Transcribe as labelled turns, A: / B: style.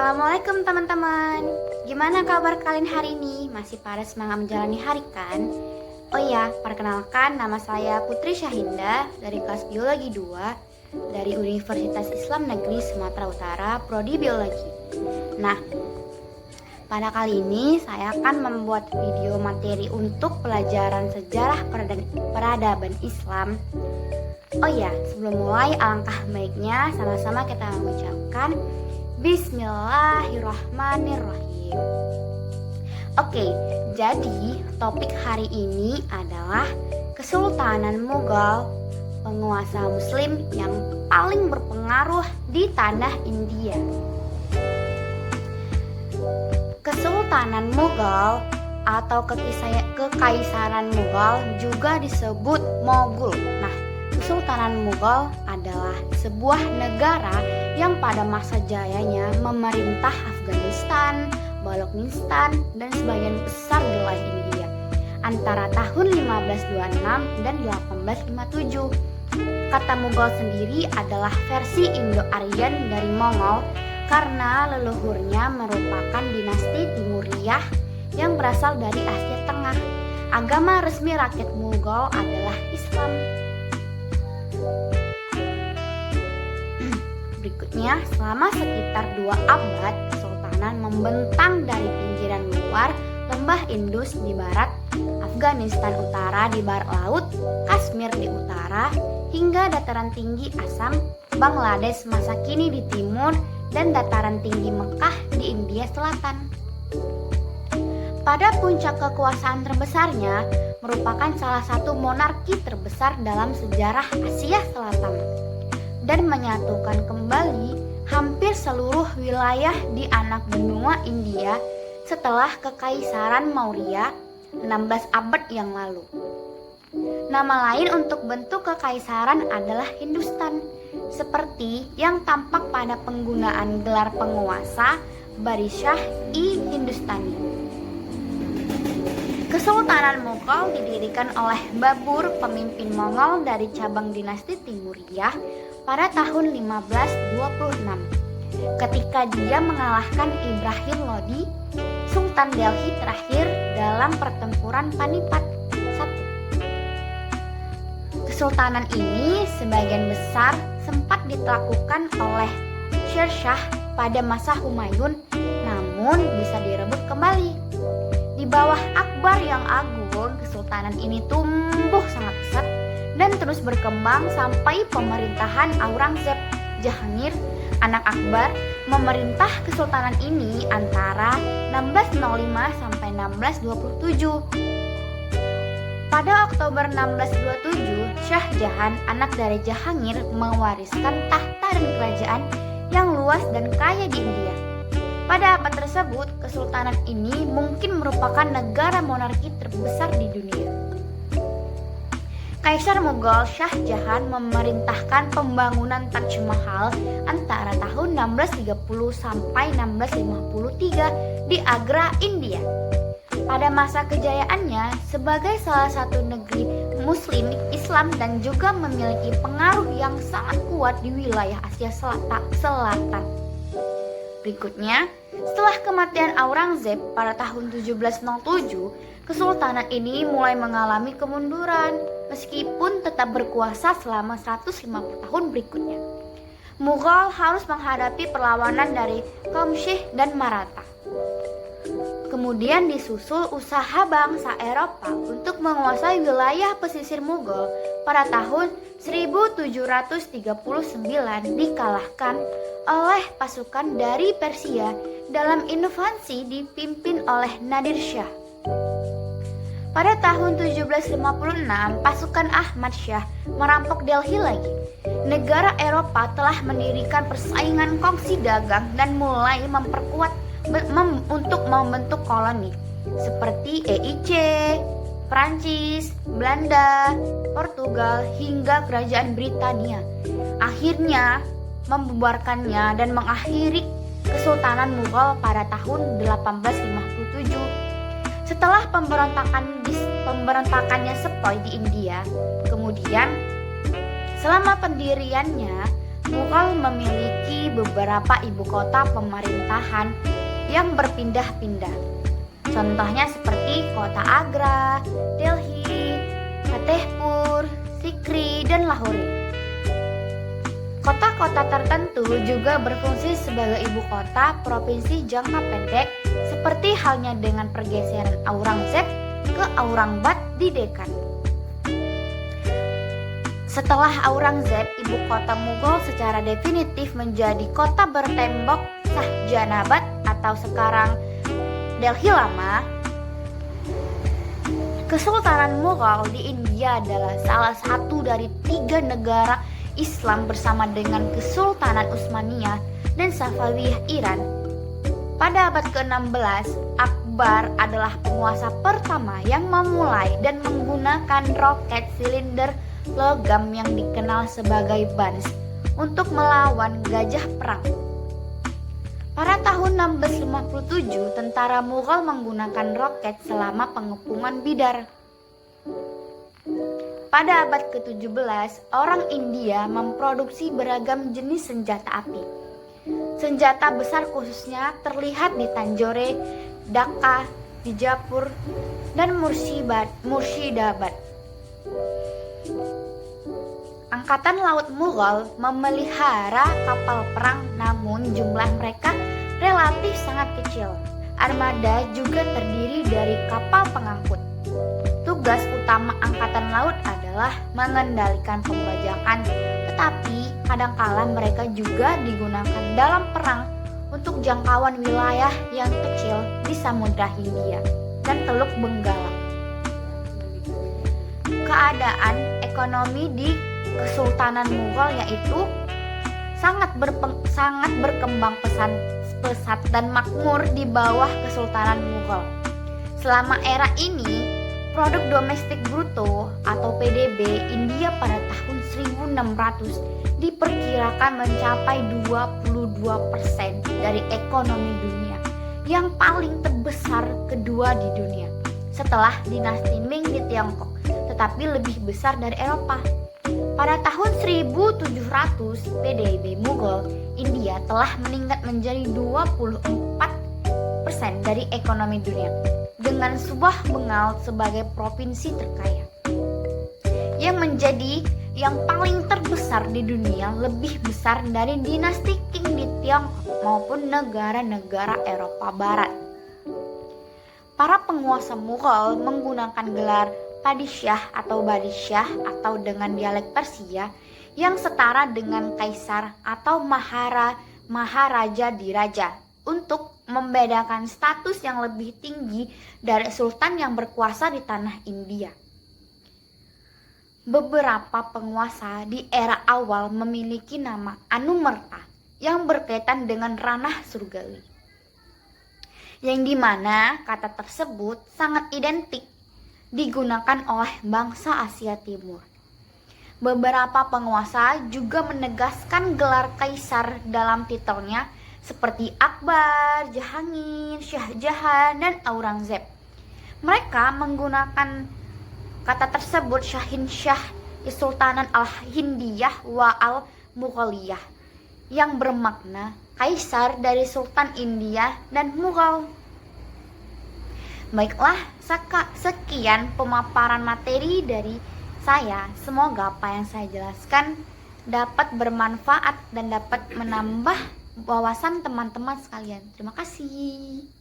A: Assalamualaikum teman-teman. Gimana kabar kalian hari ini? Masih pada semangat menjalani hari kan? Oh iya, perkenalkan nama saya Putri Syahinda dari kelas Biologi 2 dari Universitas Islam Negeri Sumatera Utara, Prodi Biologi. Nah, pada kali ini saya akan membuat video materi untuk pelajaran sejarah peradaban Islam. Oh iya, sebelum mulai alangkah baiknya sama-sama kita mengucapkan Bismillahirrahmanirrahim. Oke, jadi topik hari ini adalah Kesultanan Mughal, penguasa muslim yang paling berpengaruh di tanah India. Kesultanan Mughal atau Kekaisaran Mughal juga disebut Moghul. Nah, Kesultanan Mughal adalah sebuah negara yang pada masa jayanya memerintah Afghanistan, Balochistan, dan sebagian besar wilayah India antara tahun 1526 dan 1857. Kata Mughal sendiri adalah versi Indo-Aryan dari Mongol karena leluhurnya merupakan dinasti Timuriyah yang berasal dari Asia Tengah. Agama resmi rakyat Mughal adalah Islam. Berikutnya, selama sekitar 2 abad, kesultanan membentang dari pinggiran luar lembah Indus di barat, Afghanistan utara di barat laut, Kashmir di utara, hingga dataran tinggi Assam, Bangladesh masa kini di timur, dan dataran tinggi Mekah di India Selatan. Pada puncak kekuasaan terbesarnya, merupakan salah satu monarki terbesar dalam sejarah Asia Selatan dan menyatukan kembali hampir seluruh wilayah di anak benua India setelah Kekaisaran Maurya 16 abad yang lalu. Nama lain untuk bentuk kekaisaran adalah Hindustan, seperti yang tampak pada penggunaan gelar penguasa Badishah-i Hindustani. Kesultanan Mughal didirikan oleh Babur, pemimpin Mongol dari cabang dinasti Timuriyah pada tahun 1526 ketika dia mengalahkan Ibrahim Lodi, Sultan Delhi terakhir dalam pertempuran Panipat I. Kesultanan ini sebagian besar sempat dilakukan oleh Sher Shah pada masa Humayun, namun bisa direbut kembali. Di bawah Akbar yang agung, kesultanan ini tumbuh sangat pesat dan terus berkembang sampai pemerintahan Aurangzeb. Jahangir, anak Akbar, memerintah kesultanan ini antara 1605 sampai 1627. Pada Oktober 1627, Shah Jahan, anak dari Jahangir, mewariskan tahta dan kerajaan yang luas dan kaya di India. Pada abad tersebut, kesultanan ini mungkin merupakan negara monarki terbesar di dunia. Kaisar Mughal Shah Jahan memerintahkan pembangunan Taj Mahal antara tahun 1630 sampai 1653 di Agra, India. Pada masa kejayaannya sebagai salah satu negeri muslim Islam dan juga memiliki pengaruh yang sangat kuat di wilayah Asia Selatan. Berikutnya, setelah kematian Aurangzeb pada tahun 1707, kesultanan ini mulai mengalami kemunduran meskipun tetap berkuasa selama 150 tahun berikutnya. Mughal harus menghadapi perlawanan dari kaum Sikh dan Maratha. Kemudian disusul usaha bangsa Eropa untuk menguasai wilayah pesisir Mughal pada tahun 1739 dikalahkan oleh pasukan dari Persia dalam invasi dipimpin oleh Nadir Shah. Pada tahun 1756, pasukan Ahmad Shah merampok Delhi lagi. Negara Eropa telah mendirikan persaingan kongsi dagang dan mulai memperkuat untuk membentuk koloni seperti EIC, Prancis, Belanda, Portugal, hingga Kerajaan Britania. Akhirnya membubarkannya dan mengakhiri Kesultanan Mughal pada tahun 1857. Setelah pemberontakannya sepoi di India, kemudian selama pendiriannya Mughal memiliki beberapa ibu kota pemerintahan yang berpindah-pindah. Contohnya seperti kota Agra, Delhi, Fatehpur, Sikri, dan Lahore. Kota-kota tertentu juga berfungsi sebagai ibu kota provinsi jangka pendek, seperti halnya dengan pergeseran Aurangzeb ke Aurangabad di Deccan. Setelah Aurangzeb, ibu kota Mughal secara definitif menjadi kota bertembok Shahjahanabad atau sekarang Delhi Lama. Kesultanan Mughal di India adalah salah satu dari 3 negara Islam bersama dengan Kesultanan Utsmaniyah dan Safawiyah Iran. Pada abad ke-16, Akbar adalah penguasa pertama yang memulai dan menggunakan roket silinder logam yang dikenal sebagai Bans untuk melawan Gajah Perang. Pada tahun 1657, tentara Mughal menggunakan roket selama pengepungan Bidar. Pada abad ke-17, orang India memproduksi beragam jenis senjata api. Senjata besar khususnya terlihat di Tanjore, Dhaka, Bijapur, dan Murshidabad. Angkatan Laut Mughal memelihara kapal perang, namun jumlah mereka relatif sangat kecil. Armada juga terdiri dari kapal pengangkut. Tugas utama Angkatan Laut adalah mengendalikan pembajakan, tetapi kadangkala mereka juga digunakan dalam perang untuk jangkauan wilayah yang kecil di Samudra Hindia dan Teluk Benggala. Keadaan ekonomi di Kesultanan Mughal yaitu sangat berkembang pesat dan makmur di bawah Kesultanan Mughal. Selama era ini, produk domestik bruto atau PDB India pada tahun 1600 diperkirakan mencapai 22% dari ekonomi dunia, yang paling terbesar kedua di dunia setelah dinasti Ming di Tiongkok, tetapi lebih besar dari Eropa. Pada tahun 1700, PDB Mughal India telah meningkat menjadi 24% dari ekonomi dunia, dengan Subah Bengal sebagai provinsi terkaya. Yang menjadi yang paling terbesar di dunia, lebih besar dari dinasti Qing di Tiongkok maupun negara-negara Eropa Barat. Para penguasa Mughal menggunakan gelar Padishah atau Badishah atau dengan dialek Persia yang setara dengan kaisar atau maharaja diraja untuk membedakan status yang lebih tinggi dari sultan yang berkuasa di tanah India. Beberapa penguasa di era awal memiliki nama Anumerta yang berkaitan dengan ranah surgawi, yang dimana kata tersebut sangat identik digunakan oleh bangsa Asia Timur. Beberapa penguasa juga menegaskan gelar kaisar dalam titelnya seperti Akbar, Jahangir, Shah Jahan, dan Aurangzeb. Mereka menggunakan kata tersebut Shahinshah Kesultanan Al-Hindiyah wa Al-Mughaliyah yang bermakna kaisar dari Sultan India dan Mughal. Baiklah, sekian pemaparan materi dari saya. Semoga apa yang saya jelaskan dapat bermanfaat dan dapat menambah wawasan teman-teman sekalian. Terima kasih.